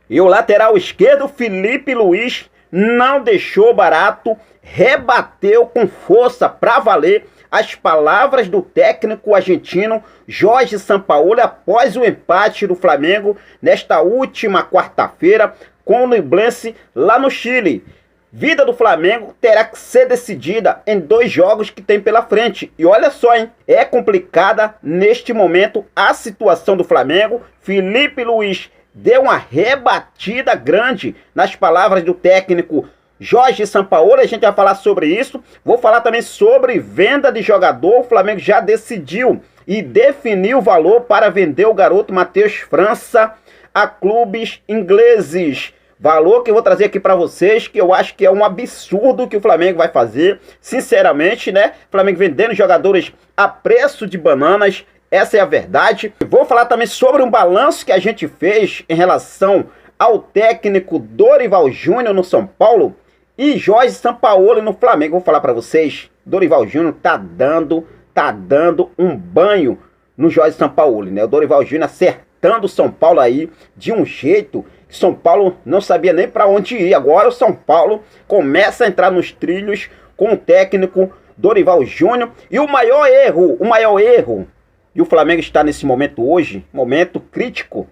E o lateral esquerdo, Filipe Luís, não deixou barato, rebateu com força para valer as palavras do técnico argentino Jorge Sampaoli após o empate do Flamengo nesta última quarta-feira com o Ñublense lá no Chile. Vida do Flamengo terá que ser decidida em 2 jogos que tem pela frente. E olha só, hein? É complicada neste momento a situação do Flamengo. Filipe Luís deu uma rebatida grande nas palavras do técnico Jorge Sampaoli. A gente vai falar sobre isso. Vou falar também sobre venda de jogador. O Flamengo já decidiu e definiu o valor para vender o garoto Matheus França a clubes ingleses. Valor que eu vou trazer aqui para vocês, que eu acho que é um absurdo que o Flamengo vai fazer. Sinceramente, né? O Flamengo vendendo jogadores a preço de bananas. Essa é a verdade. Vou falar também sobre um balanço que a gente fez em relação ao técnico Dorival Júnior no São Paulo e Jorge Sampaoli no Flamengo. Vou falar para vocês, Dorival Júnior tá dando um banho no Jorge Sampaoli, né? O Dorival Júnior acertando o São Paulo aí de um jeito que São Paulo não sabia nem para onde ir. Agora o São Paulo começa a entrar nos trilhos com o técnico Dorival Júnior. E o maior erro, e o Flamengo está nesse momento hoje, momento crítico,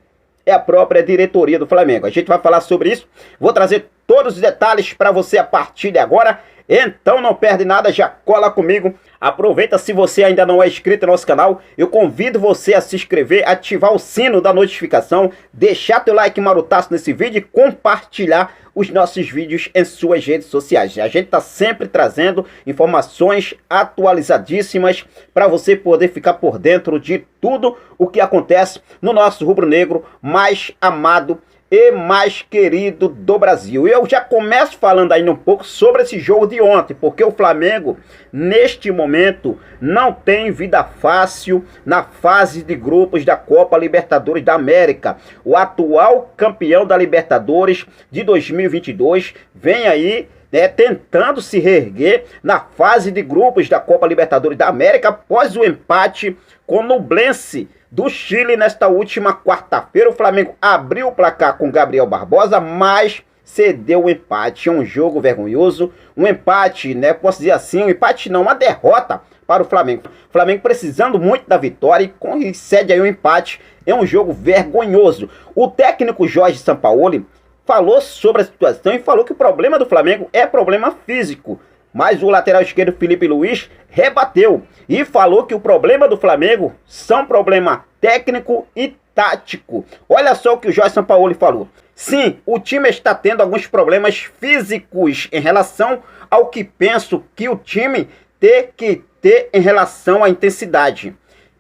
é a própria diretoria do Flamengo. A gente vai falar sobre isso, vou trazer todos os detalhes para você a partir de agora. Então não perde nada, já cola comigo. Aproveita, se você ainda não é inscrito no nosso canal, eu convido você a se inscrever, ativar o sino da notificação, deixar teu like marutaço nesse vídeo e compartilhar os nossos vídeos em suas redes sociais. A gente está sempre trazendo informações atualizadíssimas para você poder ficar por dentro de tudo o que acontece no nosso rubro-negro mais amado e mais querido do Brasil. Eu já começo falando ainda um pouco sobre esse jogo de ontem, porque o Flamengo, neste momento, não tem vida fácil na fase de grupos da Copa Libertadores da América. O atual campeão da Libertadores de 2022 vem aí, né, tentando se reerguer na fase de grupos da Copa Libertadores da América após o empate com o Ñublense do Chile nesta última quarta-feira. O Flamengo abriu o placar com Gabriel Barbosa, mas cedeu o empate. É um jogo vergonhoso, um empate, né? Posso dizer assim, um empate não, uma derrota para o Flamengo. O Flamengo precisando muito da vitória e cede aí um empate. É um jogo vergonhoso. O técnico Jorge Sampaoli falou sobre a situação e falou que o problema do Flamengo é problema físico. Mas o lateral esquerdo Filipe Luís rebateu e falou que o problema do Flamengo são problema técnico e tático. Olha só o que o Jorge Sampaoli falou. Sim, o time está tendo alguns problemas físicos em relação ao que penso que o time tem que ter em relação à intensidade.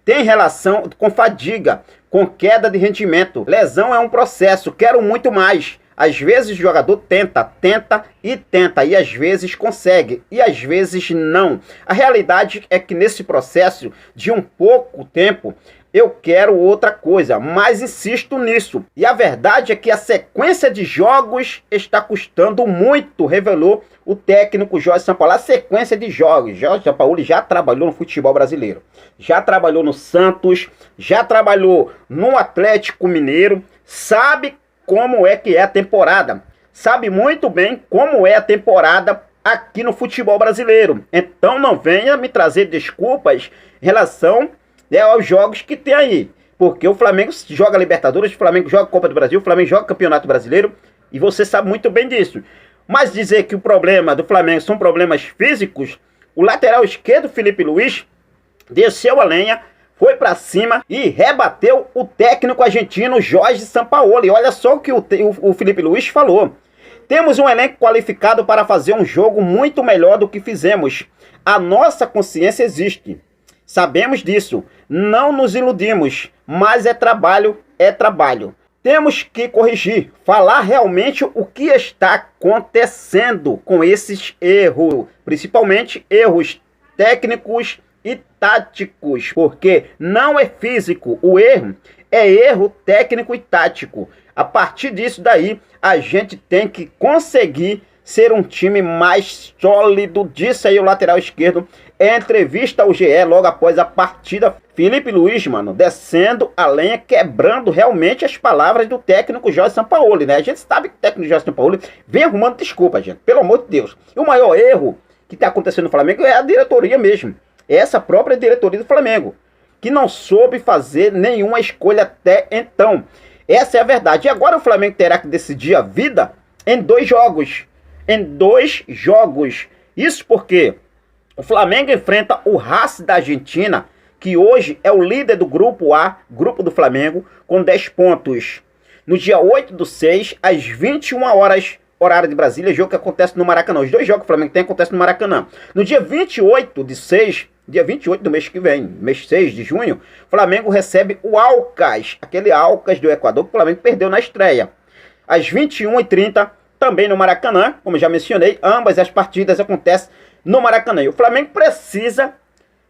Tem relação com fadiga, com queda de rendimento. Lesão é um processo, quero muito mais. Às vezes o jogador tenta e às vezes consegue e às vezes não. A realidade é que nesse processo de um pouco tempo eu quero outra coisa, mas insisto nisso. E a verdade é que a sequência de jogos está custando muito, revelou o técnico Jorge Sampaoli. A sequência de jogos, Jorge Sampaoli já trabalhou no futebol brasileiro, já trabalhou no Santos, já trabalhou no Atlético Mineiro, sabe como é que é a temporada, sabe muito bem como é a temporada aqui no futebol brasileiro. Então não venha me trazer desculpas em relação, né, aos jogos que tem aí, porque o Flamengo joga Libertadores, o Flamengo joga Copa do Brasil, o Flamengo joga Campeonato Brasileiro e você sabe muito bem disso. Mas dizer que o problema do Flamengo são problemas físicos, o lateral esquerdo Filipe Luís desceu a lenha, foi para cima e rebateu o técnico argentino Jorge Sampaoli. Olha só o que o Filipe Luís falou. Temos um elenco qualificado para fazer um jogo muito melhor do que fizemos. A nossa consciência existe. Sabemos disso. Não nos iludimos. Mas é trabalho, é trabalho. Temos que corrigir, falar realmente o que está acontecendo com esses erros. Principalmente erros técnicos e táticos, porque não é físico, o erro é erro técnico e tático. A partir disso daí, a gente tem que conseguir ser um time mais sólido, disse aí o lateral esquerdo em entrevista ao GE logo após a partida. Felipe Luiz, mano, descendo a lenha, quebrando realmente as palavras do técnico Jorge Sampaoli, né? A gente sabe que o técnico Jorge Sampaoli vem arrumando desculpa, gente, pelo amor de Deus. E o maior erro que tá acontecendo no Flamengo é a diretoria mesmo. Essa própria diretoria do Flamengo, que não soube fazer nenhuma escolha até então. Essa é a verdade. E agora o Flamengo terá que decidir a vida em 2 jogos. Em 2 jogos. Isso porque o Flamengo enfrenta o Racing da Argentina, que hoje é o líder do Grupo A, Grupo do Flamengo, com 10 pontos. No dia 8/6, às 21 horas, horário de Brasília, jogo que acontece no Maracanã. Os 2 jogos que o Flamengo tem acontecem no Maracanã. No dia 28/6, dia 28 do mês que vem, mês 6 de junho, o Flamengo recebe o Alcas, aquele Alcas do Equador que o Flamengo perdeu na estreia. Às 21h30, também no Maracanã, como já mencionei, ambas as partidas acontecem no Maracanã. E o Flamengo precisa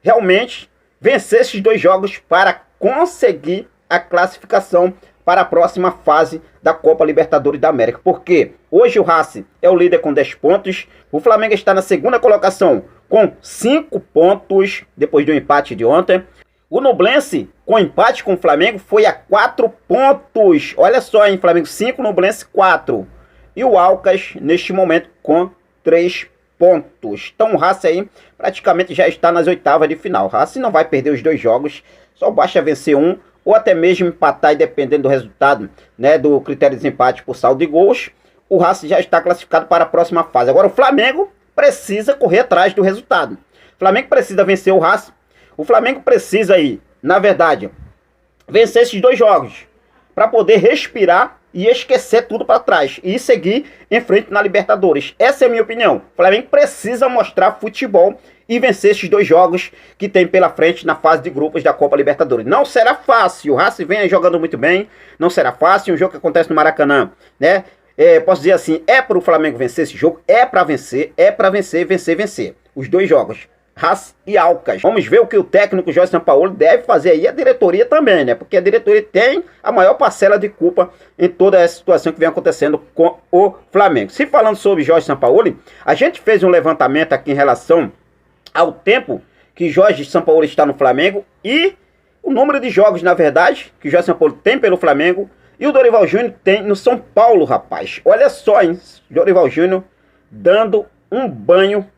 realmente vencer esses 2 jogos para conseguir a classificação para a próxima fase da Copa Libertadores da América. Porque hoje o Racing é o líder com 10 pontos, o Flamengo está na segunda colocação com 5 pontos, depois do empate de ontem. O Nublense, com empate com o Flamengo, foi a 4 pontos. Olha só, hein? Flamengo 5, Nublense 4. E o Alcas, neste momento, com 3 pontos. Então o Racing aí praticamente já está nas oitavas de final. O Racing não vai perder os 2 jogos, só basta vencer um, ou até mesmo empatar, e dependendo do resultado, né, do critério de desempate por saldo de gols, o Racing já está classificado para a próxima fase. Agora o Flamengo precisa correr atrás do resultado. O Flamengo precisa vencer o Racing. O Flamengo precisa aí, na verdade, vencer esses 2 jogos para poder respirar e esquecer tudo para trás e seguir em frente na Libertadores. Essa é a minha opinião. O Flamengo precisa mostrar futebol e vencer esses 2 jogos que tem pela frente na fase de grupos da Copa Libertadores. Não será fácil. O Racing vem jogando muito bem. Não será fácil. Um jogo que acontece no Maracanã, né? Posso dizer assim, é para o Flamengo vencer esse jogo, é para vencer, vencer. Os 2 jogos, Racing e Alcas. Vamos ver o que o técnico Jorge Sampaoli deve fazer aí, a diretoria também, né? Porque a diretoria tem a maior parcela de culpa em toda essa situação que vem acontecendo com o Flamengo. Se falando sobre Jorge Sampaoli, a gente fez um levantamento aqui em relação ao tempo que Jorge Sampaoli está no Flamengo e o número de jogos, na verdade, que Jorge Sampaoli tem pelo Flamengo e o Dorival Júnior tem no São Paulo, rapaz. Olha só, hein? Dorival Júnior dando um banho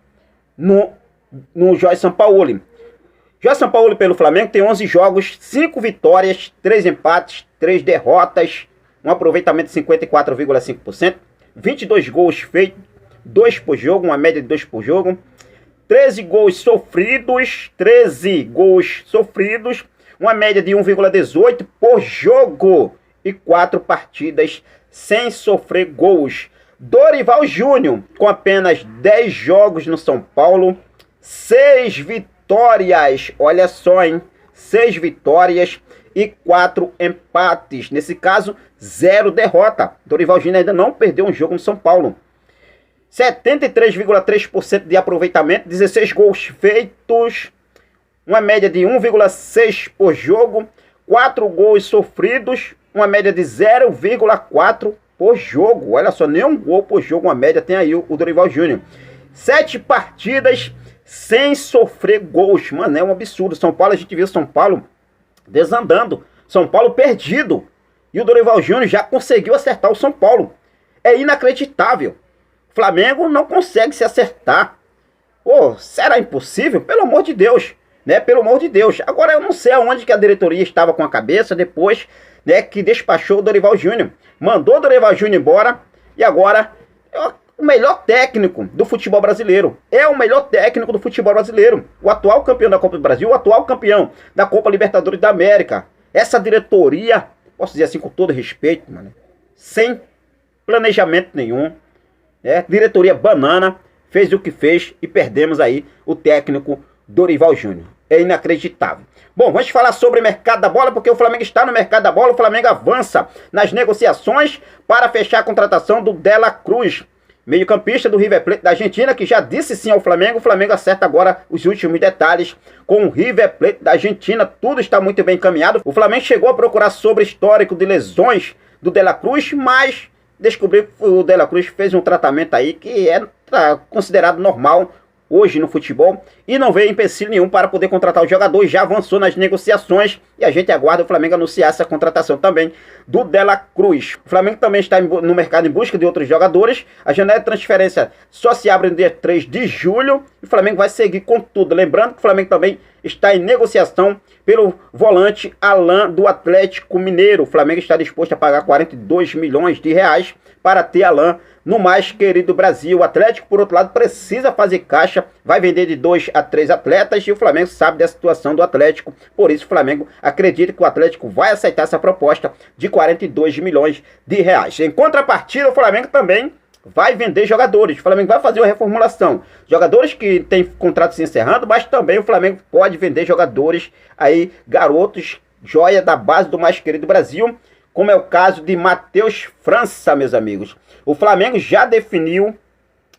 no Jorge Sampaoli. Jorge Sampaoli pelo Flamengo tem 11 jogos, 5 vitórias, 3 empates, 3 derrotas, um aproveitamento de 54,5%, 22 gols feitos, 2 por jogo, uma média de 2 por jogo, 13 gols sofridos, uma média de 1,18 por jogo e 4 partidas sem sofrer gols. Dorival Júnior, com apenas 10 jogos no São Paulo, 6 vitórias, olha só, hein? 6 vitórias e 4 empates. Nesse caso, 0 derrota. Dorival Júnior ainda não perdeu um jogo no São Paulo. 73,3% de aproveitamento, 16 gols feitos, uma média de 1,6 por jogo, 4 gols sofridos, uma média de 0,4 por jogo. Olha só, nem um gol por jogo, uma média tem aí o Dorival Júnior. 7 partidas sem sofrer gols. Mano, é um absurdo. São Paulo, a gente viu São Paulo desandando. São Paulo perdido. E o Dorival Júnior já conseguiu acertar o São Paulo. É inacreditável. O Flamengo não consegue se acertar. Pô, será impossível? Pelo amor de Deus. Né? Pelo amor de Deus. Agora eu não sei aonde que a diretoria estava com a cabeça depois, né, que despachou o Dorival Júnior. Mandou o Dorival Júnior embora. E agora o melhor técnico do futebol brasileiro. É o melhor técnico do futebol brasileiro. O atual campeão da Copa do Brasil, o atual campeão da Copa Libertadores da América. Essa diretoria, posso dizer assim com todo respeito, mano, sem planejamento nenhum. Diretoria banana, fez o que fez e perdemos aí o técnico Dorival Júnior. É inacreditável. Bom, vamos falar sobre o mercado da bola, porque o Flamengo está no mercado da bola. O Flamengo avança nas negociações para fechar a contratação do De La Cruz, meio-campista do River Plate da Argentina, que já disse sim ao Flamengo. O Flamengo acerta agora os últimos detalhes com o River Plate da Argentina. Tudo está muito bem encaminhado. O Flamengo chegou a procurar sobre histórico de lesões do De La Cruz, mas descobri que o De La Cruz fez um tratamento aí que é considerado normal hoje no futebol e não vê empecilho nenhum para poder contratar o jogador, já avançou nas negociações e a gente aguarda o Flamengo anunciar essa contratação também do De La Cruz. O Flamengo também está no mercado em busca de outros jogadores, a janela de transferência só se abre no dia 3 de julho e o Flamengo vai seguir com tudo. Lembrando que o Flamengo também está em negociação pelo volante Alan do Atlético Mineiro. O Flamengo está disposto a pagar 42 milhões de reais para ter Alan no mais querido Brasil. O Atlético, por outro lado, precisa fazer caixa, vai vender de 2 a 3 atletas e o Flamengo sabe da situação do Atlético, por isso o Flamengo acredita que o Atlético vai aceitar essa proposta de 42 milhões de reais. Em contrapartida, o Flamengo também vai vender jogadores, o Flamengo vai fazer uma reformulação, jogadores que têm contratos se encerrando, mas também o Flamengo pode vender jogadores aí, garotos, joia da base do mais querido Brasil, como é o caso de Matheus França, meus amigos. O Flamengo já definiu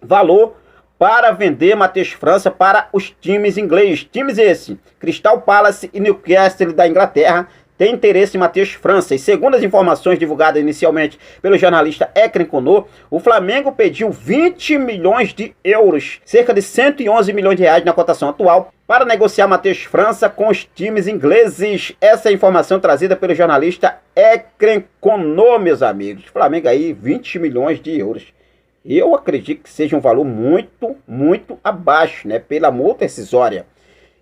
valor para vender Matheus França para os times ingleses. Times esse, Crystal Palace e Newcastle da Inglaterra, tem interesse em Matheus França. E segundo as informações divulgadas inicialmente pelo jornalista Ekren Kono, o Flamengo pediu 20 milhões de euros, cerca de 111 milhões de reais na cotação atual, para negociar Matheus França com os times ingleses. Essa é a informação trazida pelo jornalista Ekren Kono, meus amigos. Flamengo aí, 20 milhões de euros. Eu acredito que seja um valor muito abaixo, né? Pela multa rescisória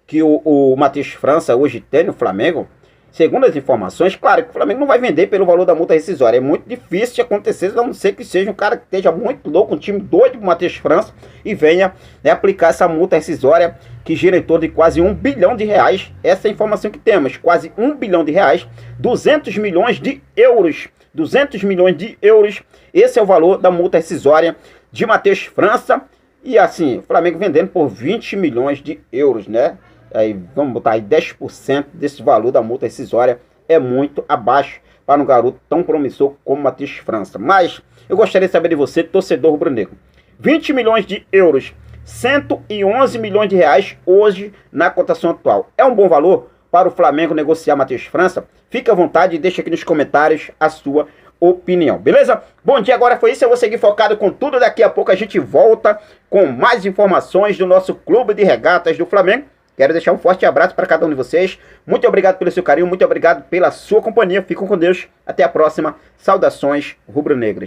que o Matheus França hoje tem no Flamengo. Segundo as informações, claro que o Flamengo não vai vender pelo valor da multa rescisória. É muito difícil de acontecer, a não ser que seja um cara que esteja muito louco, um time doido pro Matheus França e venha, né, aplicar essa multa rescisória que gira em torno de quase 1 bilhão de reais. Essa é a informação que temos, quase 1 bilhão de reais, 200 milhões de euros. 200 milhões de euros, esse é o valor da multa rescisória de Matheus França. E assim, o Flamengo vendendo por 20 milhões de euros, né? Aí vamos botar aí 10% desse valor da multa rescisória, é muito abaixo para um garoto tão promissor como Matheus França. Mas eu gostaria de saber de você, torcedor rubro-negro. 20 milhões de euros, 111 milhões de reais hoje na cotação atual. É um bom valor para o Flamengo negociar Matheus França? Fique à vontade e deixe aqui nos comentários a sua opinião, beleza? Bom dia, agora foi isso, eu vou seguir focado com tudo. Daqui a pouco a gente volta com mais informações do nosso Clube de Regatas do Flamengo. Quero deixar um forte abraço para cada um de vocês. Muito obrigado pelo seu carinho, muito obrigado pela sua companhia. Fiquem com Deus. Até a próxima. Saudações rubro-negras.